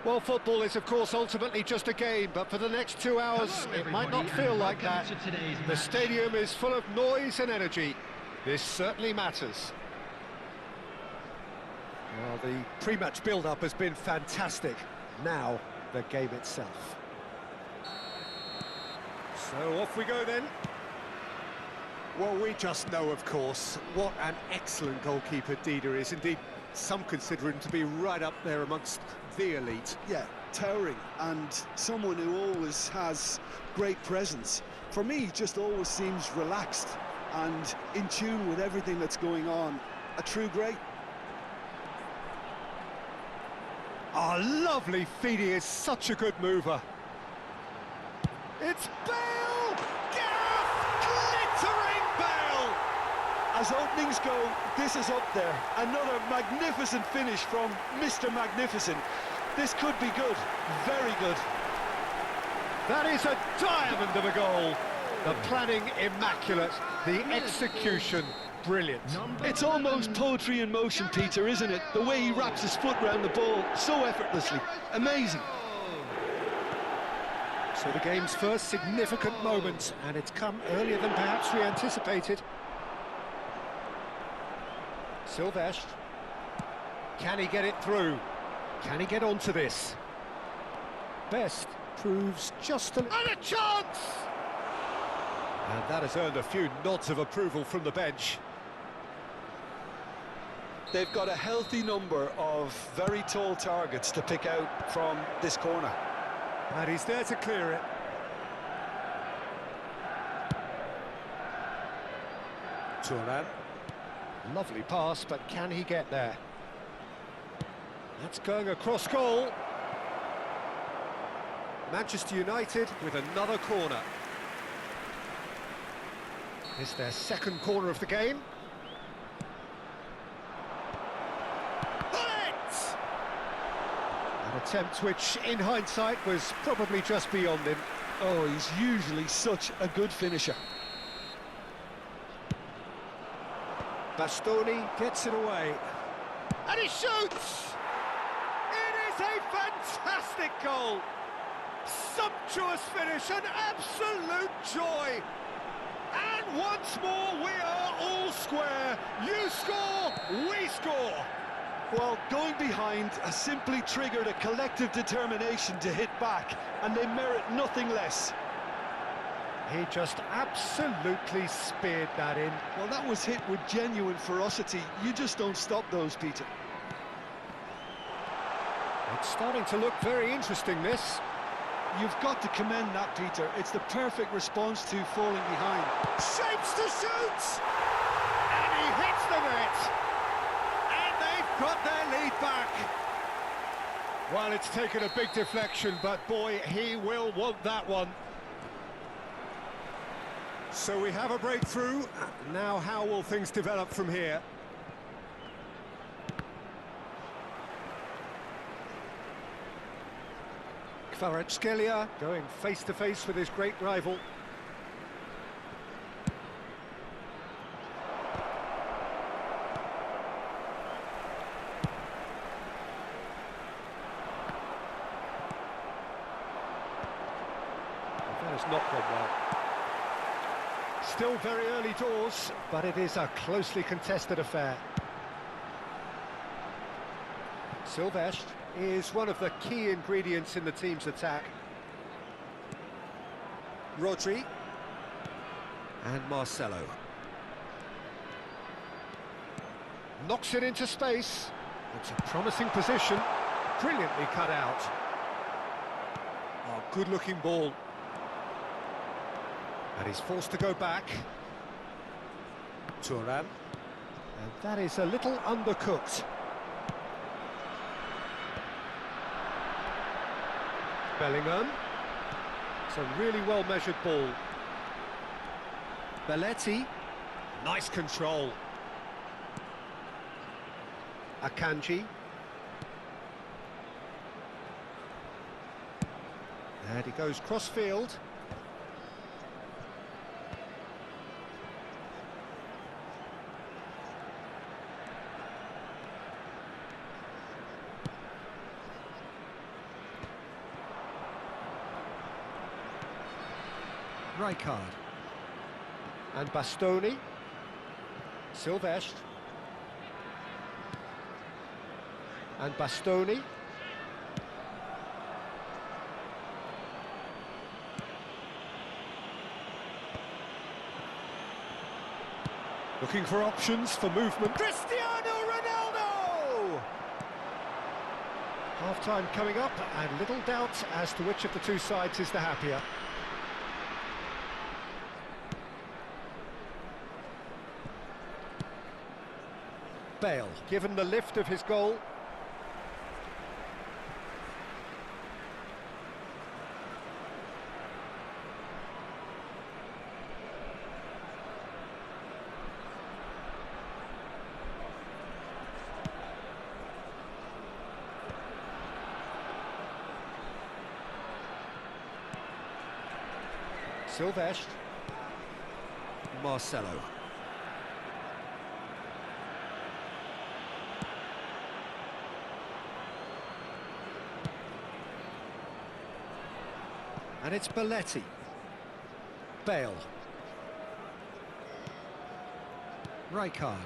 Well, football is, of course, ultimately just a game, but for the next 2 hours, it might not feel like that. The stadium is full of noise and energy. This certainly matters. Well, the pre-match build-up has been fantastic. Now, the game itself. So off we go then. Well, we just know, of course, what an excellent goalkeeper Dida is. Indeed, some consider him to be right up there amongst the elite. Yeah, towering, and someone who always has great presence. For me, he just always seems relaxed and in tune with everything that's going on. A true great. Oh, lovely feed. He is such a good mover. It's Bale! Gareth! Glittering Bale! As openings go, this is up there. Another magnificent finish from Mr. Magnificent. This could be good, very good. That is a diamond of a goal. The planning immaculate, the execution brilliant. It's almost poetry in motion, Peter, isn't it? The way he wraps his foot around the ball so effortlessly. Amazing. So the game's first significant moment, and it's come earlier than perhaps we anticipated. Sylvestre. Can he get it through? Can he get onto this? Best proves just and a chance! And that has earned a few nods of approval from the bench. They've got a healthy number of very tall targets to pick out from this corner. And he's there to clear it. Turan. Lovely pass, but can he get there? That's going across goal. Manchester United with another corner. It's their second corner of the game. Bullet! An attempt which, in hindsight, was probably just beyond him. Oh, he's usually such a good finisher. Bastoni gets it away. And he shoots! It is a fantastic goal! Sumptuous finish, an absolute joy! And once more, we are all square. You score, we score. Well, going behind has simply triggered a collective determination to hit back, and they merit nothing less. He just absolutely speared that in. Well, that was hit with genuine ferocity. You just don't stop those, Peter. It's starting to look very interesting, this. You've got to commend that, Peter. It's the perfect response to falling behind. Shapes to shoot! And he hits the net! And they've got their lead back. Well, it's taken a big deflection, but boy, he will want that one. So we have a breakthrough. Now how will things develop from here? Kvaratskhelia going face-to-face with his great rival. That has not gone well. Still very early doors, but it is a closely contested affair. Sylvestre is one of the key ingredients in the team's attack. Rodri and Marcelo. Knocks it into space. It's a promising position. Brilliantly cut out. Oh, good-looking ball. And he's forced to go back. Turan. And that is a little undercooked. Bellingham. It's a really well-measured ball. Belletti. Nice control. Akanji. And he goes cross-field. Rijkaard. And Bastoni. Silvestre. And Bastoni. Looking for options for movement. Cristiano Ronaldo! Half-time coming up, and little doubt as to which of the two sides is the happier. Bale, given the lift of his goal. Silvestre. Marcelo. And it's Belletti. Bale. Rijkaard.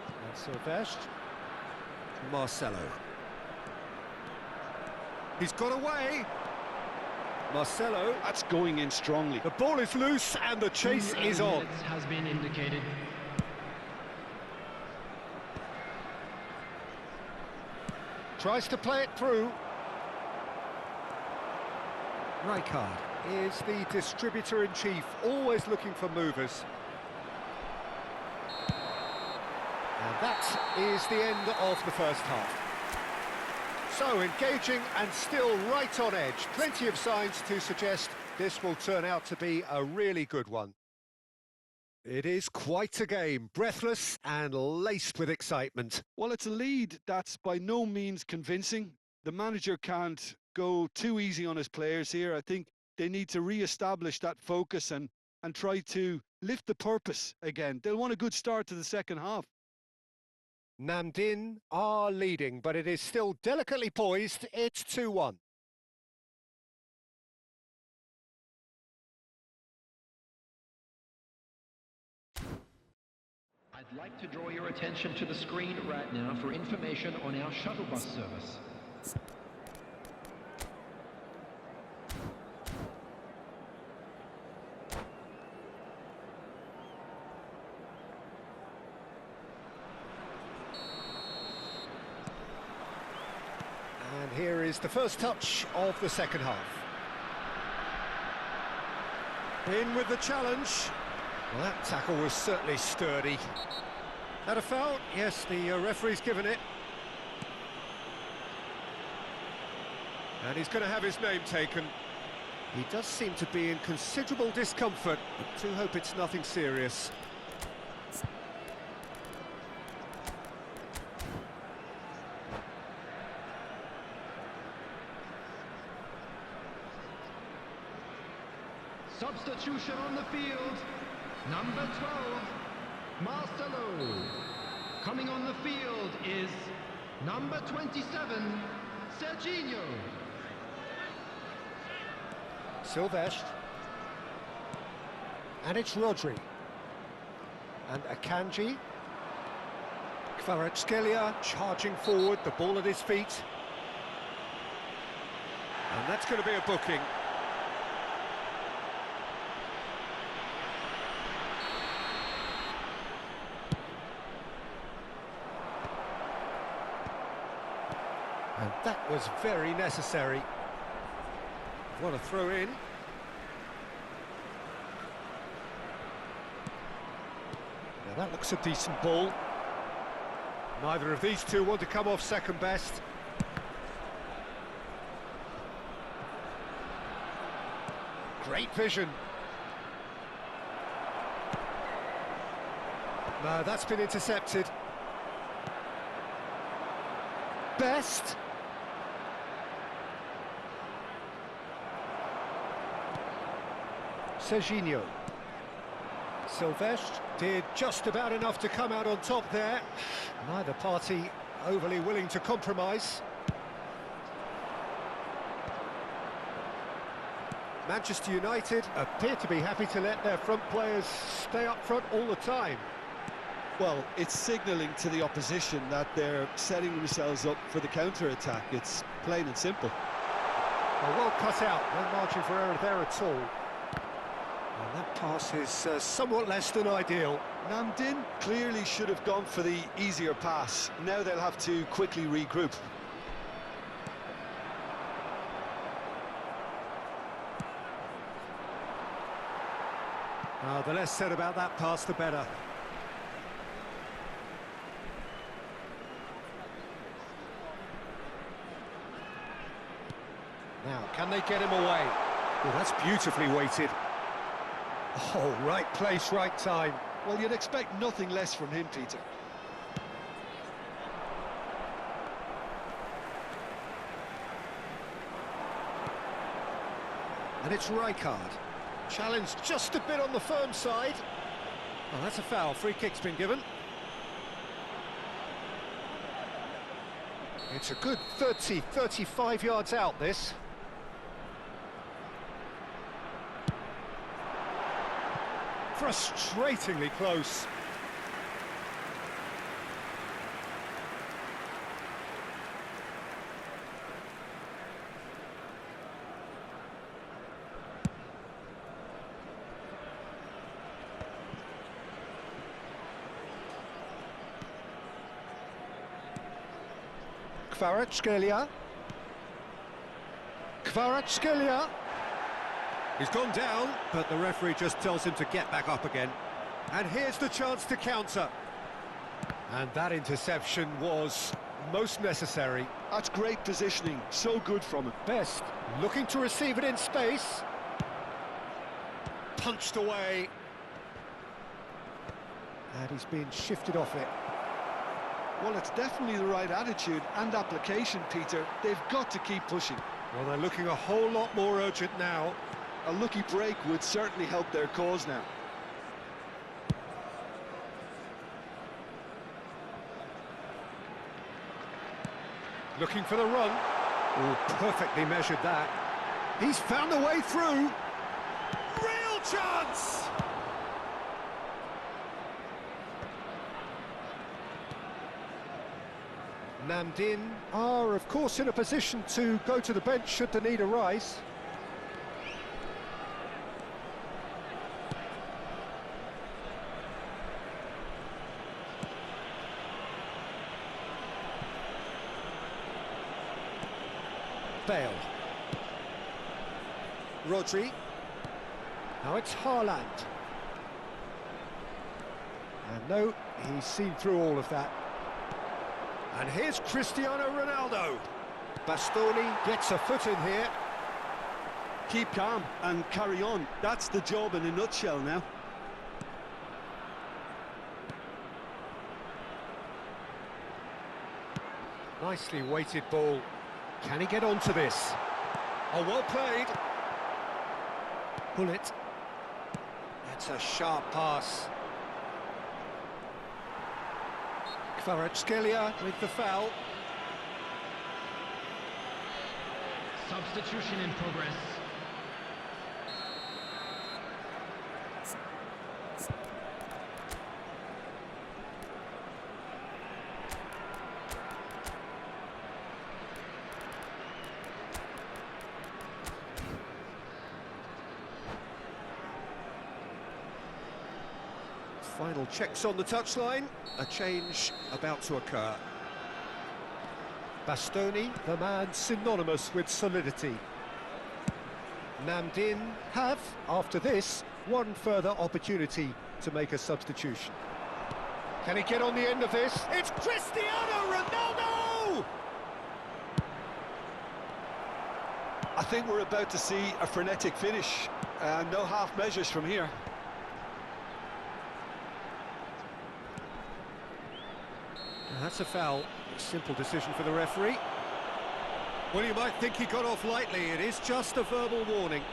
And Silvestre. Marcelo. He's got away. Marcelo. That's going in strongly. The ball is loose and the chase is on. Has been indicated. Tries to play it through. Rijkaard is the distributor-in-chief, always looking for movers. And that is the end of the first half. So, engaging and still right on edge. Plenty of signs to suggest this will turn out to be a really good one. It is quite a game, breathless and laced with excitement. Well, it's a lead that's by no means convincing. The manager can't go too easy on his players here. I think they need to re-establish that focus and try to lift the purpose again. They'll want a good start to the second half. Namdin are leading, but it is still delicately poised. It's 2-1. I'd like to draw your attention to the screen right now for information on our shuttle bus service. And here is the first touch of the second half. In with the challenge. Well, that tackle was certainly sturdy. Had a foul? Yes, the referee's given it. And he's going to have his name taken. He does seem to be in considerable discomfort, but do hope it's nothing serious. Substitution on the field, number 12, Marcelo. Coming on the field is number 27, Serginho. Silvestre. And it's Rodri. And Akanji. Kvaratskhelia charging forward, the ball at his feet. And that's going to be a booking. And that was very necessary. What a throw in. Now that looks a decent ball. Neither of these two want to come off second best. Great vision. No, that's been intercepted. Best. Serginho. Silvestre did just about enough to come out on top there. Neither party overly willing to compromise. Manchester United appear to be happy to let their front players stay up front all the time. Well, it's signalling to the opposition that they're setting themselves up for the counter-attack. It's plain and simple. Well cut out, no margin for error there at all. And that pass is somewhat less than ideal. Namdin clearly should have gone for the easier pass. Now they'll have to quickly regroup. The less said about that pass, the better. Now, can they get him away? Well, that's beautifully weighted. Oh, right place, right time. Well, you'd expect nothing less from him, Peter. And it's Rijkaard. Challenged just a bit on the firm side. Oh, that's a foul. Free kick's been given. It's a good 30, 35 yards out, this. Frustratingly close. Kvaratskhelia. Kvaratskhelia. He's gone down, but the referee just tells him to get back up again. And here's the chance to counter. And that interception was most necessary. That's great positioning, so good from him. Best looking to receive it in space. Punched away. And he's been shifted off it. Well, it's definitely the right attitude and application, Peter. They've got to keep pushing. Well, they're looking a whole lot more urgent now. A lucky break would certainly help their cause now. Looking for the run. Oh, perfectly measured that. He's found a way through. Real chance! Namdin are, of course, in a position to go to the bench should the need arise. Bale. Rodri. Now it's Haaland. And no, he's seen through all of that. And here's Cristiano Ronaldo. Bastoni gets a foot in here. Keep calm and carry on. That's the job in a nutshell now. Nicely weighted ball. Can he get onto this? Oh, well played. Pull it. That's a sharp pass. Kvaratskhelia with the foul. Substitution in progress. Final checks on the touchline. A change about to occur. Bastoni, the man synonymous with solidity. Namdin have, after this, one further opportunity to make a substitution. Can he get on the end of this? It's Cristiano Ronaldo! I think we're about to see a frenetic finish. No half measures from here. That's a foul. Simple decision for the referee. Well, you might think he got off lightly. It is just a verbal warning.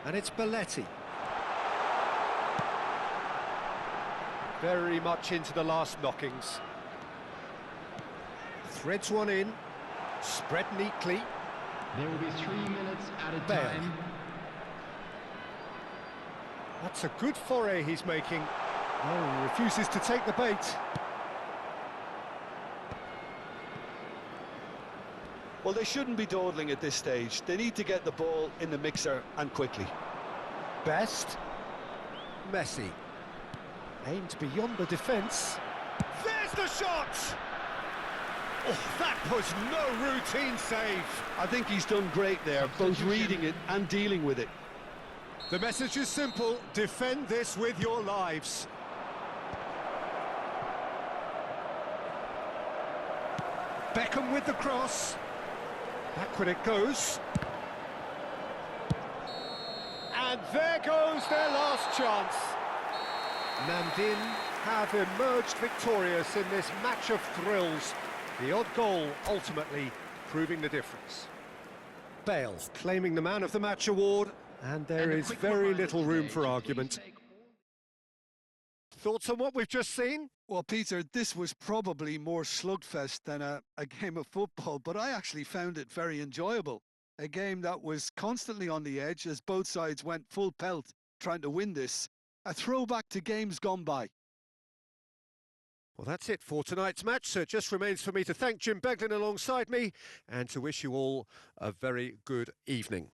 And it's Belletti. Very much into the last knockings. Threads one in, spread neatly. There will be 3 minutes added Bale. time. That's a good foray he's making. Oh, refuses to take the bait. Well, they shouldn't be dawdling at this stage. They need to get the ball in the mixer and quickly. Best. Messi. Aimed beyond the defence. There's the shot! Oh, that was no routine save. I think he's done great there, both reading it and dealing with it. The message is simple: defend this with your lives. Beckham with the cross. Backward it goes. And there goes their last chance. Namdin have emerged victorious in this match of thrills. The odd goal ultimately proving the difference. Bale claiming the Man of the Match award, and there is very little room for argument. Thoughts on what we've just seen? Well, Peter, this was probably more slugfest than a game of football, but I actually found it very enjoyable. A game that was constantly on the edge as both sides went full pelt trying to win this. A throwback to games gone by. Well, that's it for tonight's match, so it just remains for me to thank Jim Beglin alongside me and to wish you all a very good evening.